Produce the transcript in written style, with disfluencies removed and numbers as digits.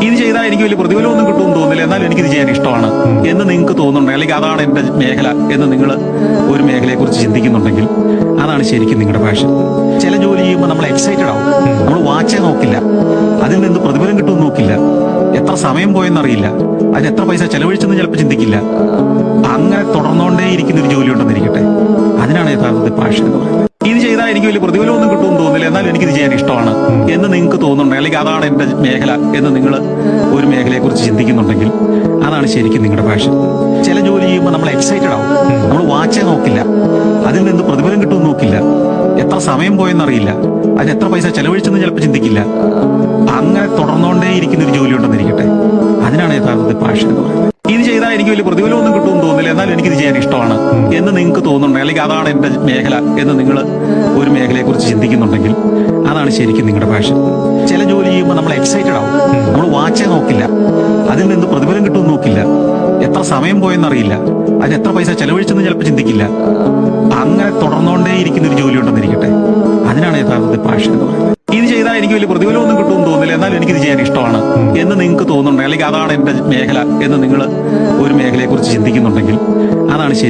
ഇത് ചെയ്താൽ എനിക്ക് വലിയ പ്രതിഫലമൊന്നും കിട്ടുമെന്ന് തോന്നില്ല, എന്നാലും എനിക്കിത് ചെയ്യാൻ ഇഷ്ടമാണ് എന്ന് നിങ്ങൾക്ക് തോന്നുന്നുണ്ടെങ്കിൽ, അല്ലെങ്കിൽ അതാണ് എന്റെ മേഖല എന്ന് നിങ്ങൾ ഒരു മേഖലയെ കുറിച്ച് ചിന്തിക്കുന്നുണ്ടെങ്കിൽ, അതാണ് ശരിക്കും നിങ്ങളുടെ പാഷൻ. ചില ജോലി ചെയ്യുമ്പോൾ നമ്മൾ എക്സൈറ്റഡ് ആവും. നമ്മൾ വാച്ചേ നോക്കില്ല, അതിൽ നിന്ന് പ്രതിഫലം കിട്ടുമെന്ന് നോക്കില്ല, എത്ര സമയം പോയെന്നറിയില്ല, അതിന് എത്ര പൈസ ചെലവഴിച്ചെന്ന് ചിലപ്പോൾ ചിന്തിക്കില്ല. അങ്ങനെ തുടർന്നുകൊണ്ടേ ഇരിക്കുന്ന ഒരു ജോലി ഉണ്ടെന്നിരിക്കട്ടെ, അതിനാണ് യഥാർത്ഥത്തിൽ പാഷൻ എന്ന് പറയുന്നത്. ഇത് ചെയ്താൽ എനിക്ക് വലിയ പ്രതിഫലമൊന്നും കിട്ടുമെന്ന് തോന്നില്ല, എന്നാലും എനിക്കിത് ചെയ്യാൻ ഇഷ്ടമാണ് എന്ന് നിങ്ങൾക്ക് തോന്നുന്നുണ്ടെങ്കിൽ, അല്ലെങ്കിൽ അതാണ് എന്റെ മേഖല എന്ന് നിങ്ങൾ ഒരു മേഖലയെ കുറിച്ച് ചിന്തിക്കുന്നുണ്ടെങ്കിൽ, അതാണ് ശരിക്കും നിങ്ങളുടെ പാഷൻ. ചില ജോലി ചെയ്യുമ്പോൾ നമ്മൾ എക്സൈറ്റഡ് ആവും. നമ്മൾ വാച്ചേ നോക്കില്ല, അതിൽ നിന്ന് പ്രതിഫലം കിട്ടുമെന്ന് നോക്കില്ല, എത്ര സമയം പോയെന്നറിയില്ല, അതിന് എത്ര പൈസ ചെലവഴിച്ചെന്ന് ചിലപ്പോൾ ചിന്തിക്കില്ല. അങ്ങനെ തുടർന്നുകൊണ്ടേ ഇരിക്കുന്ന ഒരു ജോലി ഉണ്ടെന്നിരിക്കട്ടെ, അതിനാണ് യഥാർത്ഥത്തിൽ പാഷൻ എന്ന് പറയുന്നത്. ഇത് ചെയ്താൽ എനിക്ക് വലിയ പ്രതിഫലമൊന്നും കിട്ടുമെന്ന് തോന്നില്ല, എന്നാലും എനിക്കിത് ചെയ്യാൻ ഇഷ്ടമാണ് എന്ന് നിങ്ങൾക്ക് തോന്നുന്നുണ്ടെങ്കിൽ, അല്ലെങ്കിൽ അതാണ് എന്റെ മേഖല എന്ന് നിങ്ങൾ ഒരു മേഖലയെ കുറിച്ച് ചിന്തിക്കുന്നുണ്ടെങ്കിൽ, അതാണ് ശരിക്കും നിങ്ങളുടെ പാഷൻ. ചില ജോലി ചെയ്യുമ്പോൾ നമ്മൾ എക്സൈറ്റഡ് ആവും. നമ്മൾ വാച്ചേ നോക്കില്ല, അതിൽ നിന്ന് പ്രതിഫലം കിട്ടുമെന്ന് നോക്കില്ല, എത്ര സമയം പോയെന്നറിയില്ല, അതിന് എത്ര പൈസ ചെലവഴിച്ചെന്ന് ചിലപ്പോൾ ചിന്തിക്കില്ല. അങ്ങനെ തുടർന്നുകൊണ്ടേ ഇരിക്കുന്ന ഒരു ജോലി ഉണ്ടെന്നിരിക്കട്ടെ, അതിനാണ് യഥാർത്ഥത്തിൽ പാഷൻ എന്ന് പറയുന്നത്. ഇത് ചെയ്താൽ എനിക്ക് വലിയ പ്രതിഫലമൊന്നും കിട്ടുമെന്ന് തോന്നില്ല, എന്നാലും എനിക്കിത് ചെയ്യാൻ ഇഷ്ടമാണ് എന്ന് നിങ്ങൾക്ക് തോന്നുന്നുണ്ടെങ്കിൽ, അല്ലെങ്കിൽ അതാണ് എന്റെ മേഖല എന്ന് നിങ്ങൾ ഒരു മേഖലയെ കുറിച്ച് ചിന്തിക്കുന്നുണ്ടെങ്കിൽ, അതാണ് ശരി.